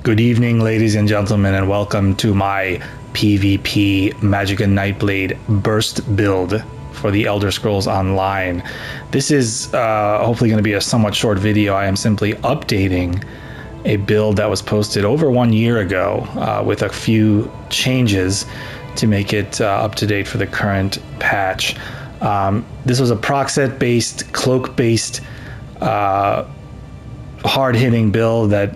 Good evening, ladies and gentlemen, and welcome to my PvP Magicka Nightblade burst build for the Elder Scrolls Online. This is hopefully going to be a somewhat short video. I am simply updating a build that was posted over 1 year ago with a few changes to make it up to date for the current patch. This was a proc set based, cloak based, hard hitting build that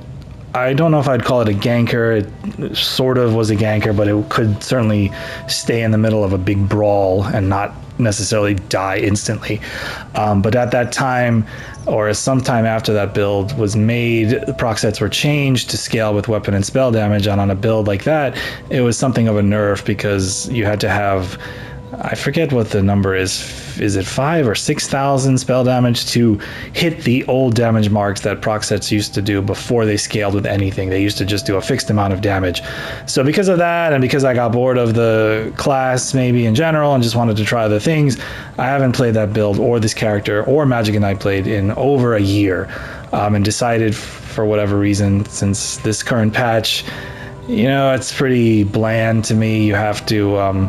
I don't know if I'd call it a ganker. It sort of was a ganker, but it could certainly stay in the middle of a big brawl and not necessarily die instantly. But at that time, or sometime after that build was made, the proc sets were changed to scale with weapon and spell damage, and on a build like that, it was something of a nerf because you had to have, I forget what the number is it 5,000 or 6,000 spell damage to hit the old damage marks that proc sets used to do before they scaled with anything. They used to just do a fixed amount of damage. So because of that, and because I got bored of the class maybe in general and just wanted to try other things, I haven't played that build or this character or Magicka Nightblade in over a year, and decided for whatever reason, since this current patch, you know, it's pretty bland to me. You have to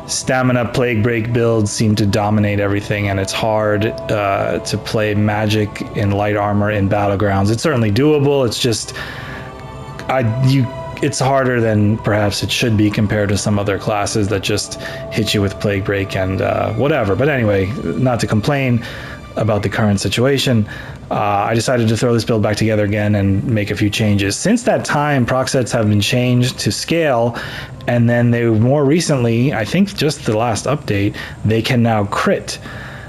stamina plague break builds seem to dominate everything, and it's hard to play magic in light armor in battlegrounds. It's certainly doable. It's just it's harder than perhaps it should be compared to some other classes that just hit you with plague break and whatever. But anyway, not to complain about the current situation, I decided to throw this build back together again and make a few changes. Since that time, proc sets have been changed to scale, and then they more recently, I think just the last update, they can now crit.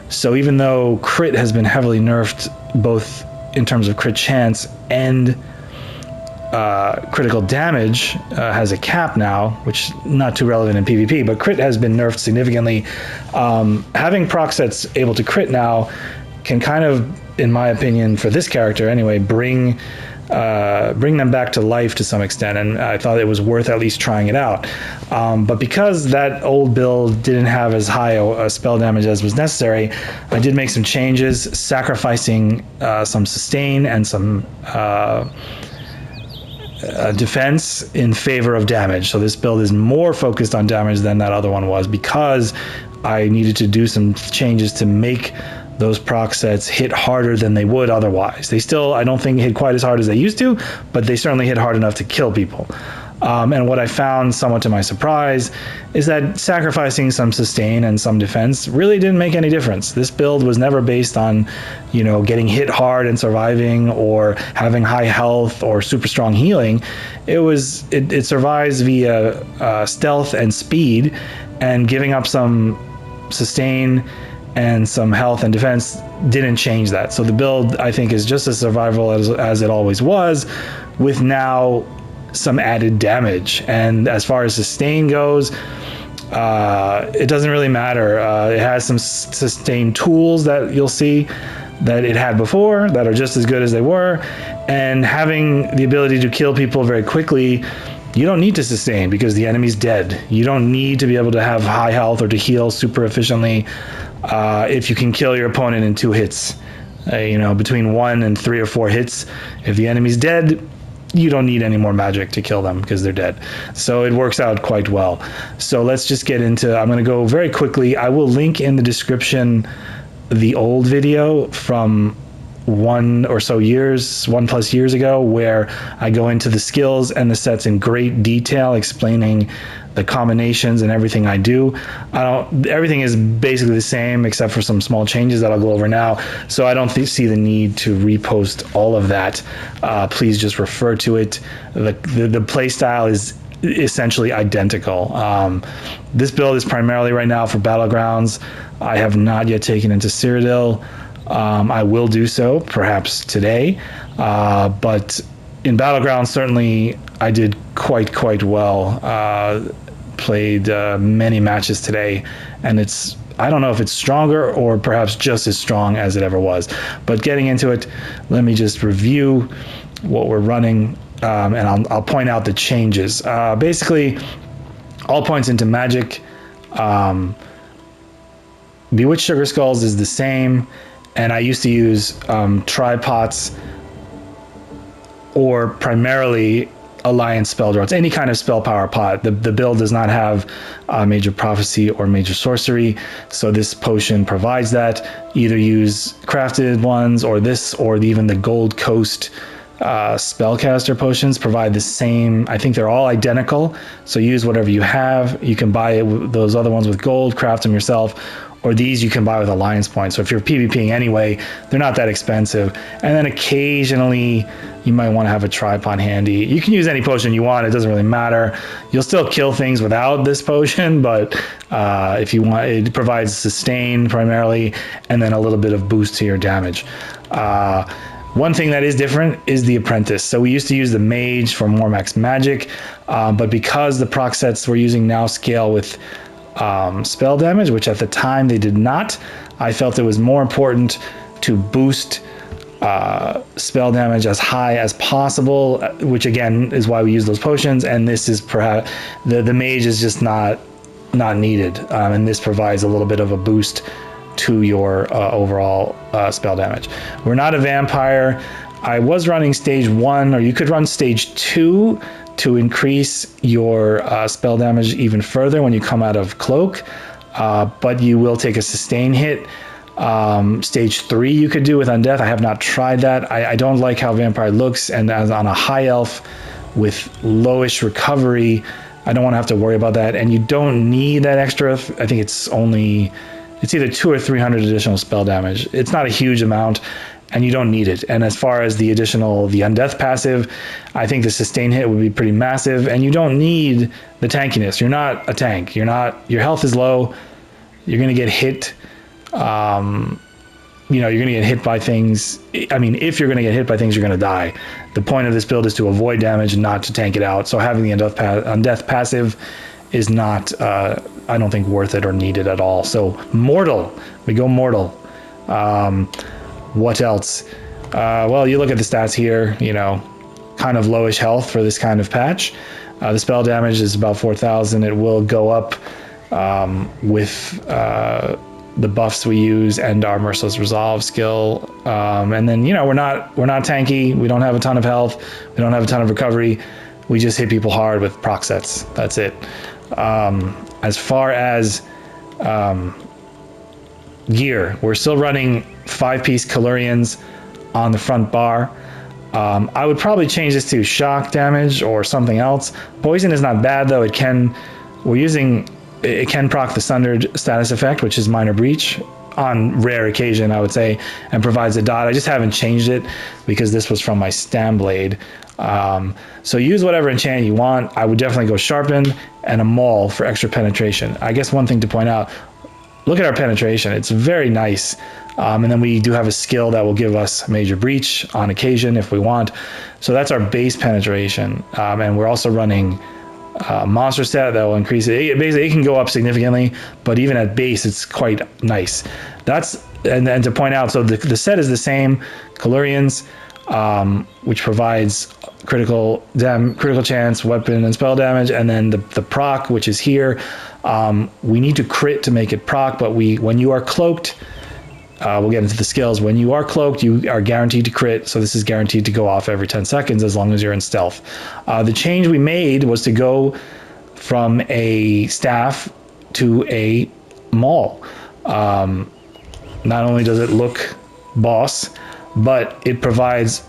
So even though crit has been heavily nerfed both in terms of crit chance and critical damage, has a cap now, which is not too relevant in PvP, but crit has been nerfed significantly. Having proc sets able to crit now can kind of, in my opinion, for this character anyway, bring them back to life to some extent, and I thought it was worth at least trying it out. But because that old build didn't have as high a spell damage as was necessary, I did make some changes, sacrificing some sustain and some defense in favor of damage. So this build is more focused on damage than that other one was, because I needed to do some changes to make those proc sets hit harder than they would otherwise. They still, I don't think, hit quite as hard as they used to, but they certainly hit hard enough to kill people. And what I found, somewhat to my surprise, is that sacrificing some sustain and some defense really didn't make any difference. This build was never based on, you know, getting hit hard and surviving, or having high health or super strong healing. It survives via stealth and speed, and giving up some sustain and some health and defense didn't change that. So the build, I think, is just as survival as it always was, with now some added damage. And as far as sustain goes, it doesn't really matter. It has some sustain tools that you'll see that it had before that are just as good as they were, and having the ability to kill people very quickly. You don't need to sustain because the enemy's dead. You don't need to be able to have high health or to heal super efficiently if you can kill your opponent in 2 hits. You know, between 1 and 3 or 4 hits, if the enemy's dead, you don't need any more magic to kill them because they're dead. So it works out quite well. So let's just get into, I'm going to go very quickly. I will link in the description the old video from 1+ years ago, where I go into the skills and the sets in great detail, explaining the combinations and everything I do. Everything is basically the same except for some small changes that I'll go over now. So I don't see the need to repost all of that. Please just refer to it. The play style is essentially identical. This build is primarily right now for battlegrounds. I have not yet taken into Cyrodiil. I will do so perhaps today, but in battlegrounds, certainly I did quite well. Played many matches today, and I don't know if it's stronger or perhaps just as strong as it ever was. But getting into it, let me just review what we're running, and I'll point out the changes. Basically, all points into magic. Bewitched Sugar Skulls is the same, and I used to use tripods, or primarily Alliance spell draw. It's any kind of spell power pot. The build does not have major prophecy or major sorcery, so this potion provides that. Either use crafted ones or this, or even the Gold Coast spellcaster potions provide the same. I think they're all identical, so use whatever you have. You can buy those other ones with gold, craft them yourself, or these you can buy with alliance points. So if you're PvPing anyway, they're not that expensive. And then occasionally you might want to have a tripod handy. You can use any potion you want, it doesn't really matter. You'll still kill things without this potion, but if you want, it provides sustain primarily, and then a little bit of boost to your damage. One thing that is different is the apprentice. So we used to use the mage for more max magic, but because the proc sets we're using now scale with spell damage, which at the time they did not, I felt it was more important to boost spell damage as high as possible, which again is why we use those potions. And this is perhaps the mage is just not needed, and this provides a little bit of a boost to your overall spell damage. We're not a vampire. I was running stage 1, or you could run stage 2 to increase your spell damage even further when you come out of cloak, but you will take a sustain hit. Stage 3 you could do with undeath. I have not tried that. I don't like how vampire looks, and as on a high elf with lowish recovery, I don't want to have to worry about that. And you don't need that extra. I think it's either 200 or 300 additional spell damage. It's not a huge amount, and you don't need it. And as far as the undeath passive, I think the sustain hit would be pretty massive, and you don't need the tankiness. You're not a tank. Your health is low. You're going to get hit. You're going to get hit by things. I mean, if you're going to get hit by things, you're going to die. The point of this build is to avoid damage and not to tank it out. So having the undeath passive is not, I don't think, worth it or needed at all. So mortal, we go mortal. What else? Well, you look at the stats here, kind of lowish health for this kind of patch. The spell damage is about 4,000. It will go up with the buffs we use and our Merciless Resolve skill. And then, we're not tanky. We don't have a ton of health. We don't have a ton of recovery. We just hit people hard with proc sets. That's it. As far as gear, we're still running 5-piece Calurians on the front bar. I would probably change this to shock damage or something else. Poison is not bad though. It can proc the Sundered status effect, which is Minor Breach on rare occasion, I would say, and provides a dot. I just haven't changed it because this was from my Stamblade. So use whatever enchant you want. I would definitely go Sharpened and a Maul for extra penetration. I guess one thing to point out, look at our penetration. It's very nice. And then we do have a skill that will give us Major Breach on occasion if we want. So that's our base penetration. And we're also running monster set that will increase it. Basically, it can go up significantly, but even at base, it's quite nice. And to point out, so the set is the same. Calurians, which provides critical chance, weapon and spell damage, and then the proc, which is here. We need to crit to make it proc, but when you are cloaked, we'll get into the skills. When you are cloaked, you are guaranteed to crit, so this is guaranteed to go off every 10 seconds as long as you're in stealth. The change we made was to go from a staff to a maul. Not only does it look boss, but it provides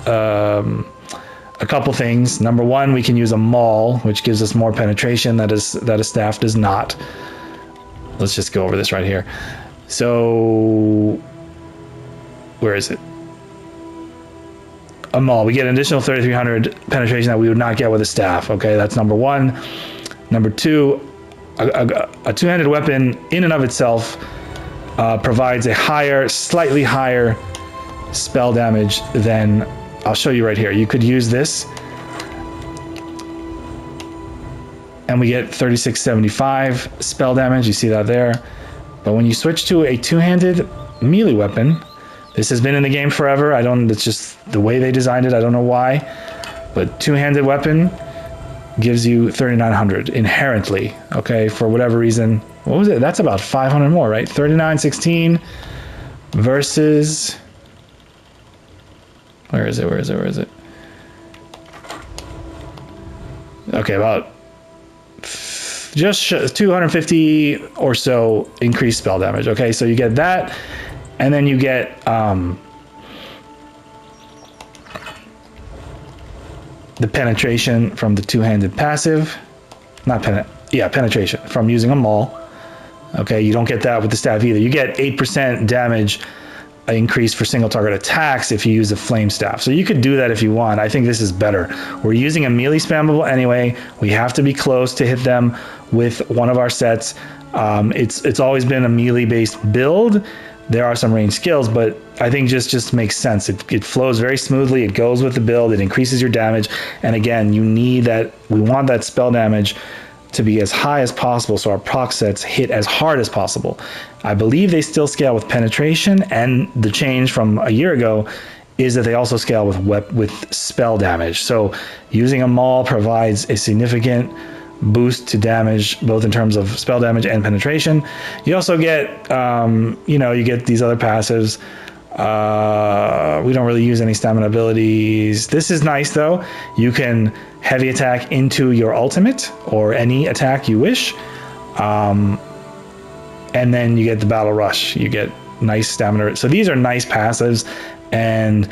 a couple things. Number one, we can use a maul, which gives us more penetration that a staff does not. Let's just go over this right here. So, where is it? A maul. We get an additional 3,300 penetration that we would not get with a staff. Okay, that's number one. Number two, a two-handed weapon in and of itself provides a slightly higher spell damage than, I'll show you right here. You could use this and we get 3675 spell damage. You see that there. But when you switch to a two-handed melee weapon, this has been in the game forever. It's just the way they designed it. I don't know why, but two-handed weapon gives you 3,900 inherently. Okay, for whatever reason. What was it? That's about 500 more, right? 3916 versus, where is it? okay, about just 250 or so increased spell damage. Okay, so you get that, and then you get the penetration from the two-handed passive. Penetration from using a maul. Okay, you don't get that with the staff either. You get 8% damage increase for single target attacks if you use a flame staff. So you could do that if you want. I think this is better. We're using a melee spammable anyway. We have to be close to hit them with one of our sets. It's always been a melee based build. There are some range skills, but I think just makes sense. It flows very smoothly. It goes with the build. It increases your damage. And again, you need that. We want that spell damage to be as high as possible, so our proc sets hit as hard as possible. I believe they still scale with penetration, and the change from a year ago is that they also scale with spell damage. So using a maul provides a significant boost to damage, both in terms of spell damage and penetration. You also get, you get these other passives. We don't really use any stamina abilities. This is nice though. You can heavy attack into your ultimate or any attack you wish. And then you get the battle rush. You get nice stamina. So these are nice passives, and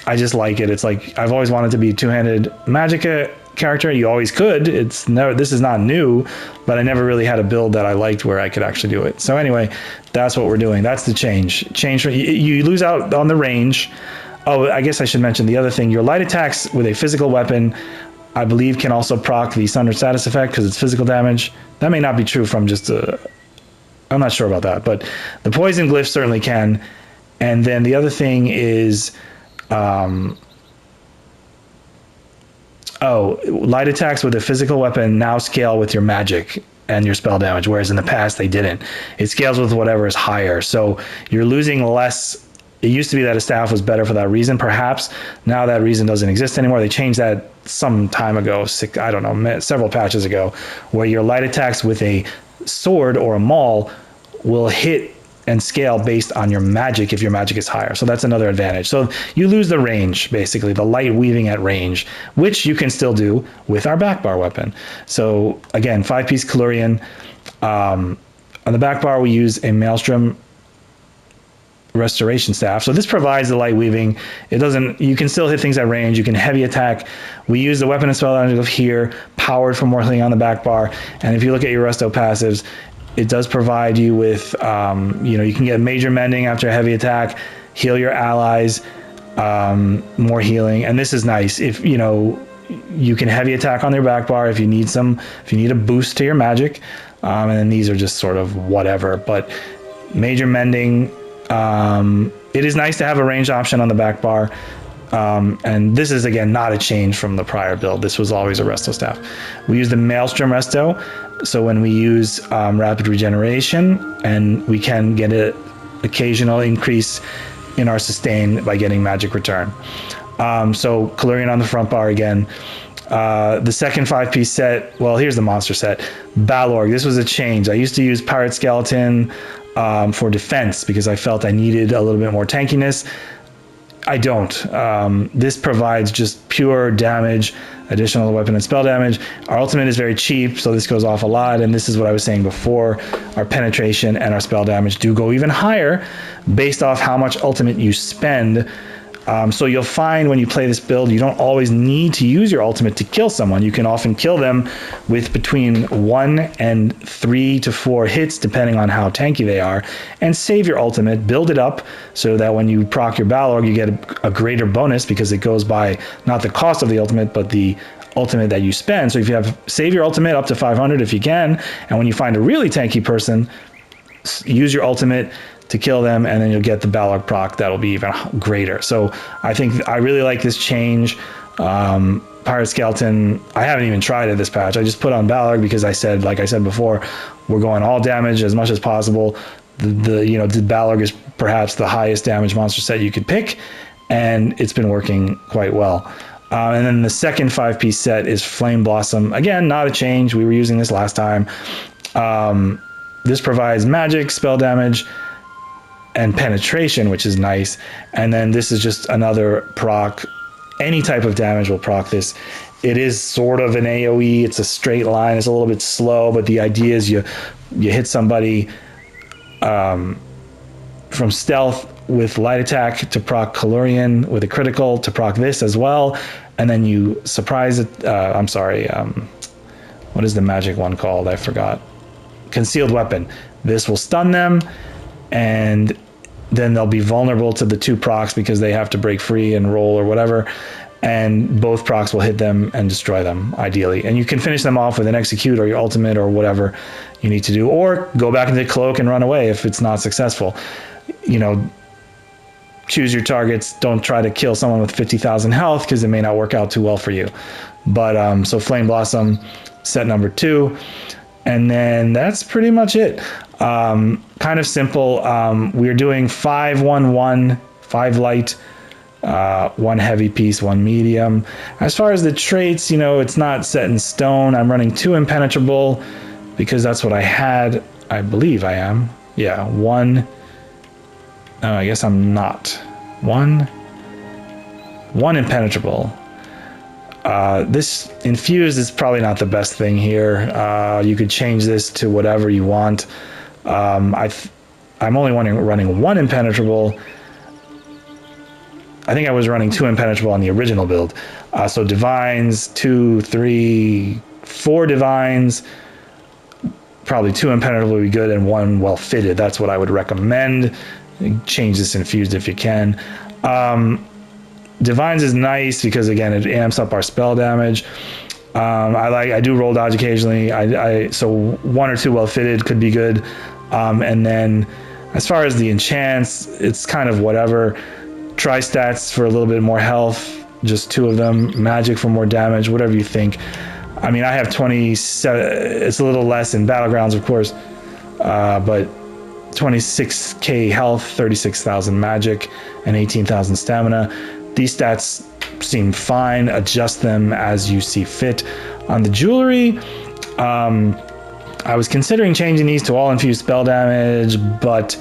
I just like it. It's like I've always wanted to be a two-handed Magicka character. You always could. This is not new, but I never really had a build that I liked where I could actually do it. So anyway, that's what we're doing. That's the change. You lose out on the range. Oh, I guess I should mention the other thing. Your light attacks with a physical weapon, I believe, can also proc the Sundered status effect because it's physical damage. That may not be true from just I'm not sure about that, but the poison glyph certainly can. And then the other thing is, light attacks with a physical weapon now scale with your magic and your spell damage, whereas in the past they didn't. It scales with whatever is higher. So you're losing less. It used to be that a staff was better for that reason, perhaps. Now that reason doesn't exist anymore. They changed that some time ago, several patches ago, where your light attacks with a sword or a maul will hit and scale based on your magic if your magic is higher. So that's another advantage. So you lose the range, basically, the light weaving at range, which you can still do with our back bar weapon. So again, 5-piece Calurian. On the back bar, we use a Maelstrom restoration staff. So this provides the light weaving. You can still hit things at range. You can heavy attack. We use the weapon and spell damage here, powered for more healing on the back bar. And if you look at your resto passives, it does provide you with, you can get major mending after a heavy attack, heal your allies, more healing. And this is nice. If, you can heavy attack on their back bar if you need a boost to your magic. And then these are just sort of whatever, but major mending. It is nice to have a range option on the back bar. And this is, again, not a change from the prior build. This was always a resto staff. We use the Maelstrom resto. So when we use rapid regeneration, and we can get an occasional increase in our sustain by getting magic return. So Calurian on the front bar again. The second 5-piece set, well, here's the monster set. Balorg, this was a change. I used to use Pirate Skeleton for defense because I felt I needed a little bit more tankiness. I don't. This provides just pure damage, additional weapon and spell damage. Our ultimate is very cheap, so this goes off a lot, and this is what I was saying before. Our penetration and our spell damage do go even higher based off how much ultimate you spend. So you'll find when you play this build, you don't always need to use your ultimate to kill someone. You can often kill them with between 1 and 3 to 4 hits, depending on how tanky they are, and save your ultimate, build it up so that when you proc your Balorg, you get a greater bonus because it goes by not the cost of the ultimate, but the ultimate that you spend. So if you save your ultimate up to 500 if you can, and when you find a really tanky person, use your ultimate to kill them, and then you'll get the Balorg proc that'll be even greater. So I really like this change. Pirate Skeleton, I haven't even tried it this patch. I just put on Balorg because like I said before, we're going all damage as much as possible. The Balorg is perhaps the highest damage monster set you could pick, and it's been working quite well. And then the second 5-piece set is Flame Blossom. Again, not a change. We were using this last time. This provides magic, spell damage, and penetration, which is nice. And then this is just another proc any type of damage will proc this. It is sort of an AoE. It's a straight line. It's a little bit slow, but the idea is you hit somebody from stealth with light attack to proc Calorian, with a critical to proc this as well, and then you surprise it. I'm sorry. What is the magic one called? I forgot. Concealed weapon. This will stun them, and then they'll be vulnerable to the 2 procs because they have to break free and roll or whatever, and both procs will hit them and destroy them, ideally. And you can finish them off with an execute or your ultimate or whatever you need to do, or go back into cloak and run away if it's not successful. You know, choose your targets. Don't try to kill someone with 50,000 health because it may not work out too well for you. But so Flame Blossom, set number 2. And then that's pretty much it. Kind of simple. We're doing 5-1-1, 5 light, 1 heavy piece, 1 medium. As far as the traits, you know, it's not set in stone. I'm running 2 impenetrable because that's what I had. I believe I am. Yeah, 1. I guess I'm not. 1 impenetrable. This infused is probably not the best thing here. You could change this to whatever you want. I'm only running 1 impenetrable. I think I was running 2 impenetrable on the original build. So divines, 2, 3, 4 divines. Probably 2 impenetrable would be good, and 1 well fitted. That's what I would recommend. Change this infused if you can. Divines is nice because, again, it amps up our spell damage. I do roll dodge occasionally. So 1 or 2 well fitted could be good. And then as far as the enchants, it's kind of whatever. Try stats for a little bit more health, just 2 of them. Magic for more damage, whatever you think. I mean, I have 27. It's a little less in Battlegrounds, of course, but 26k health, 36,000 magic, and 18,000 stamina. These stats seem fine. Adjust them as you see fit. On the jewelry, I was considering changing these to all infused spell damage, but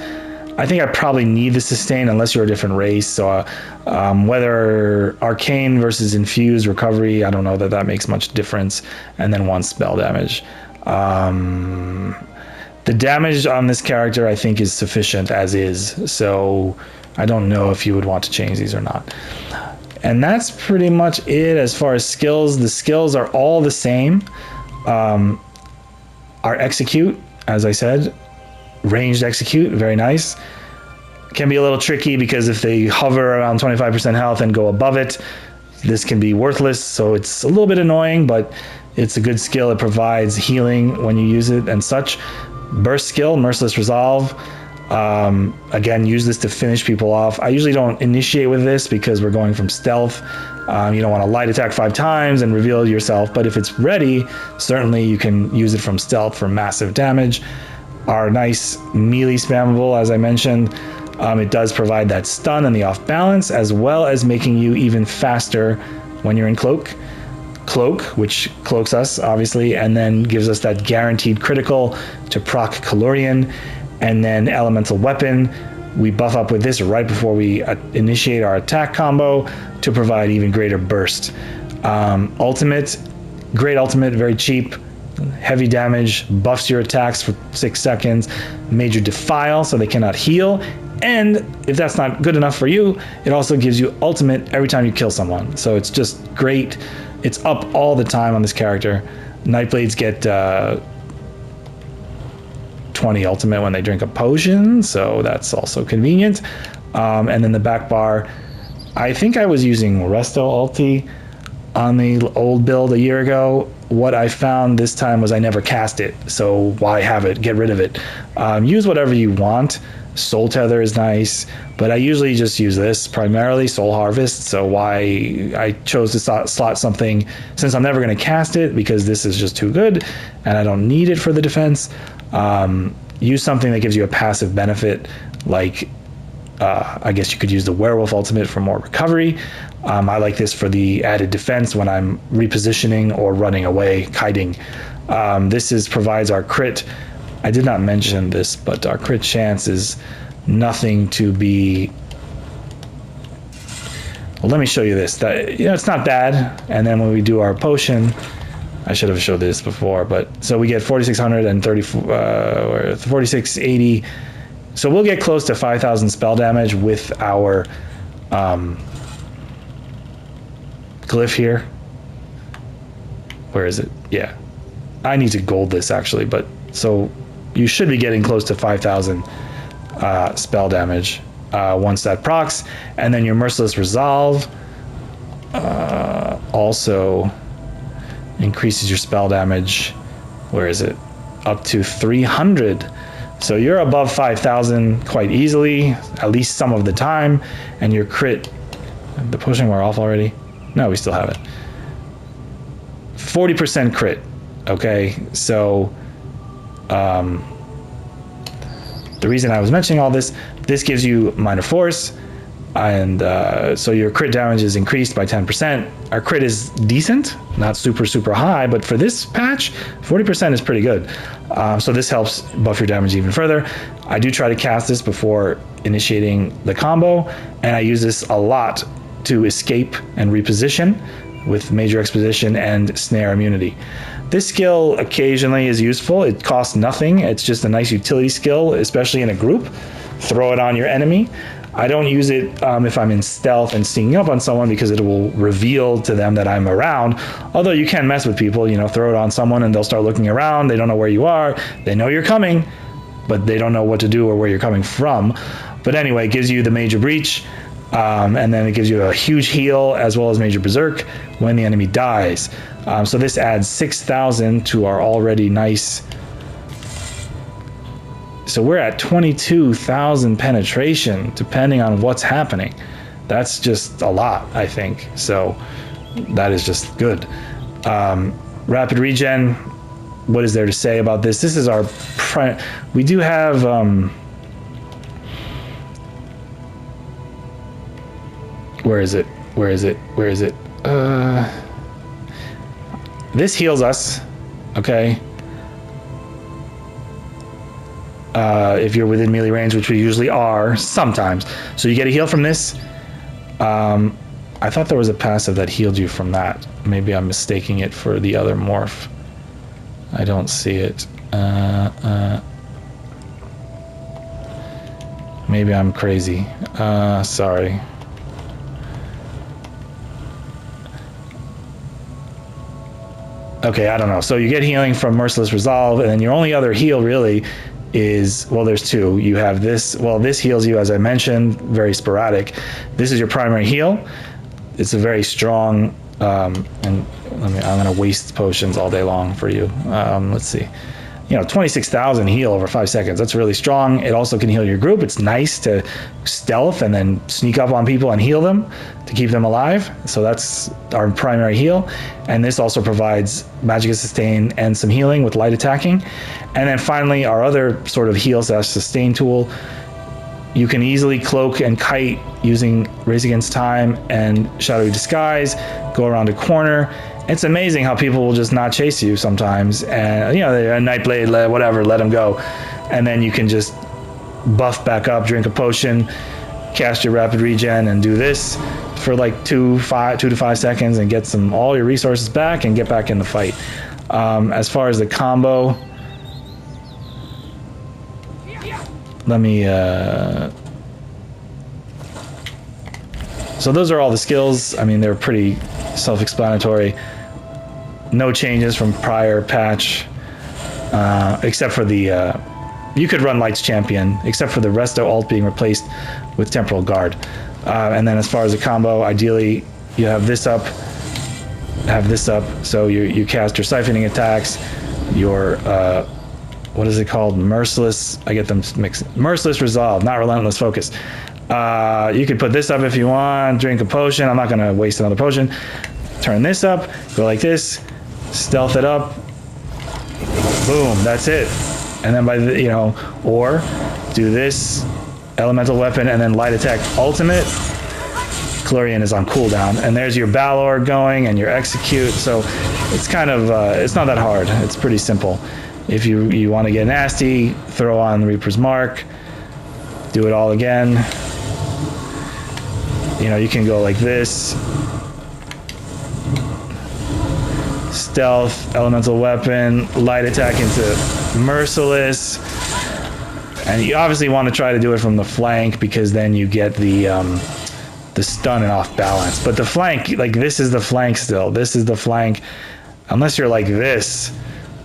I think I probably need the sustain unless you're a different race. So whether arcane versus infused recovery, I don't know that makes much difference. And then 1 spell damage. The damage on this character, I think, is sufficient as is. So I don't know if you would want to change these or not. And that's pretty much it as far as skills. The skills are all the same. Our execute, as I said, ranged execute, very nice. Can be a little tricky because if they hover around 25% health and go above it, this can be worthless. So it's a little bit annoying, but it's a good skill. It provides healing when you use it and such. Burst skill, Merciless Resolve. Again, use this to finish people off. I usually don't initiate with this because we're going from stealth. You don't want to light attack 5 times and reveal yourself, but if it's ready, certainly you can use it from stealth for massive damage. Our nice melee spammable, as I mentioned, it does provide that stun and the off balance, as well as making you even faster when you're in cloak, which cloaks us obviously, and then gives us that guaranteed critical to proc Calorian. And then elemental weapon, we buff up with this right before we initiate our attack combo to provide even greater burst. Ultimate, great ultimate, very cheap, heavy damage, buffs your attacks for 6 seconds, major defile so they cannot heal, and if that's not good enough for you, it also gives you ultimate every time you kill someone. So it's just great. It's up all the time on this character. Nightblades get 20 ultimate when they drink a potion, so that's also convenient. And then the back bar, I think I was using Resto ulti on the old build a year ago. What I found this time was I never cast it, so why have it? Get rid of it. Use whatever you want. Soul Tether is nice, but I usually just use this primarily, Soul Harvest. So why I chose to slot something, since I'm never going to cast it because this is just too good and I don't need it for the defense. Use something that gives you a passive benefit, like I guess you could use the Werewolf Ultimate for more recovery. I like this for the added defense when I'm repositioning or running away, kiting. This provides our crit. I did not mention this, but our crit chance is nothing to be Well, let me show you this. That, you know, it's not bad. And then when we do our potion, I should have showed this before, but so we get 4,600 and 4,680. So we'll get close to 5,000 spell damage with our glyph here. Where is it? Yeah. I need to gold this actually, but so you should be getting close to 5,000 spell damage once that procs. And then your Merciless Resolve also increases your spell damage. Where is it? Up to 300. So you're above 5,000 quite easily, at least some of the time. And your crit, the potion we're off already? No, we still have it. 40% crit. Okay, so the reason I was mentioning all this, this gives you minor force, and so your crit damage is increased by 10%. Our crit is decent, not super high, but for this patch, 40% is pretty good. So this helps buff your damage even further. I do try to cast this before initiating the combo, and I use this a lot to escape and reposition with Major Exposition and Snare Immunity. This skill occasionally is useful. It costs nothing. It's just a nice utility skill, especially in a group. Throw it on your enemy. I don't use it if I'm in stealth and sneaking up on someone because it will reveal to them that I'm around. Although you can mess with people, you know, throw it on someone and they'll start looking around. They don't know where you are. They know you're coming, but they don't know what to do or where you're coming from. But anyway, it gives you the Major Breach. And then it gives you a huge heal as well as Major Berserk when the enemy dies. So this adds 6,000 to our already nice. So we're at 22,000 penetration, depending on what's happening. That's just a lot, I think. So that is just good. Rapid regen. What is there to say about this? This is our. We do have. Where is it? Where is it? Where is it? This heals us, okay? If you're within melee range, which we usually are, sometimes. So you get a heal from this. I thought there was a passive that healed you from that. Maybe I'm mistaking it for the other morph. I don't see it. Maybe I'm crazy. Sorry. Okay, I don't know. So you get healing from Merciless Resolve, and then your only other heal really is, well, there's two. You have this, well, this heals you, as I mentioned, very sporadic. This is your primary heal. It's a very strong, and I'm gonna waste potions all day long for you. Let's see. You know, 26,000 heal over 5 seconds. That's really strong. It also can heal your group. It's nice to stealth and then sneak up on people and heal them to keep them alive. So that's our primary heal. And this also provides Magicka Sustain and some healing with light attacking. And then finally, our other sort of heal / sustain tool. You can easily cloak and kite using Race Against Time and Shadowy Disguise, go around a corner. It's amazing how people will just not chase you sometimes, and you know, a Nightblade, whatever, let them go, and then you can just buff back up, drink a potion, cast your rapid regen, and do this for like 2 to 5 seconds, and get all your resources back and get back in the fight. As far as the combo, let me. So those are all the skills. I mean, they're pretty self-explanatory. No changes from prior patch, except for the, you could run Light's Champion, except for the Resto ult being replaced with Temporal Guard. And then as far as the combo, ideally you have this up, so you cast your siphoning attacks, your, what is it called? Merciless, I get them mixed. Merciless Resolve, not Relentless Focus. You could put this up if you want, drink a potion. I'm not gonna waste another potion. Turn this up, go like this, stealth it up, boom, that's it. And then by the, you know, or do this elemental weapon and then light attack ultimate. Clorian is on cooldown, and there's your Balor going and your execute. So it's kind of, it's not that hard. It's pretty simple. If you want to get nasty, throw on Reaper's Mark, do it all again. You know, you can go like this. Stealth, elemental weapon, light attack into merciless. And you obviously want to try to do it from the flank because then you get the stun and off balance. But the flank, like this is the flank still. This is the flank. Unless you're like this,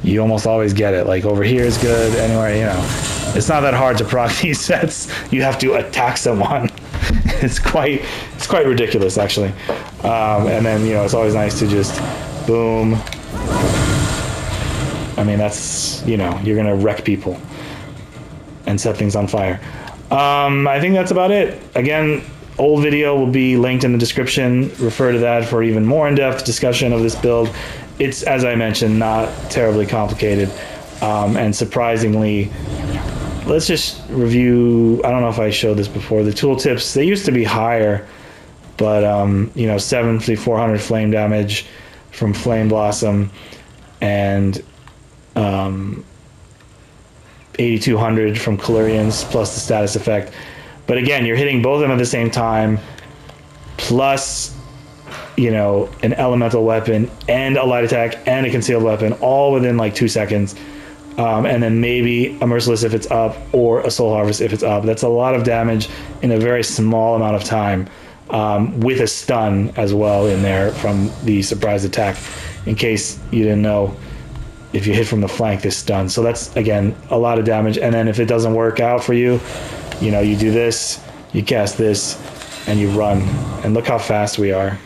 you almost always get it. Like over here is good, anywhere, you know. It's not that hard to proc these sets. You have to attack someone. It's quite ridiculous, actually. And then, you know, it's always nice to just boom. I mean, that's, you know, you're gonna wreck people and set things on fire. I think that's about it. Again, old video will be linked in the description. Refer to that for even more in-depth discussion of this build. It's, as I mentioned, not terribly complicated. And surprisingly, let's just review, I don't know if I showed this before, the tooltips. They used to be higher, but, you know, 7,400 flame damage from Flame Blossom, and 8,200 from Calurians, plus the status effect. But again, you're hitting both of them at the same time, plus, you know, an elemental weapon and a light attack and a concealed weapon, all within like 2 seconds. And then maybe a Merciless if it's up, or a Soul Harvest if it's up. That's a lot of damage in a very small amount of time, with a stun as well in there from the surprise attack, in case you didn't know. If you hit from the flank, this stun. So that's, again, a lot of damage. And then if it doesn't work out for you, you know, you do this, you cast this, and you run. And look how fast we are.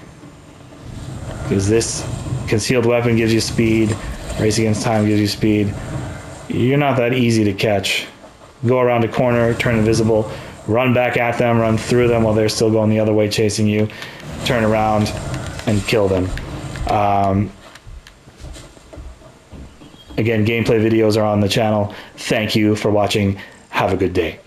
Because this concealed weapon gives you speed, race against time gives you speed. You're not that easy to catch. Go around a corner, turn invisible, run back at them, run through them while they're still going the other way chasing you, turn around, and kill them. Again, gameplay videos are on the channel. Thank you for watching. Have a good day.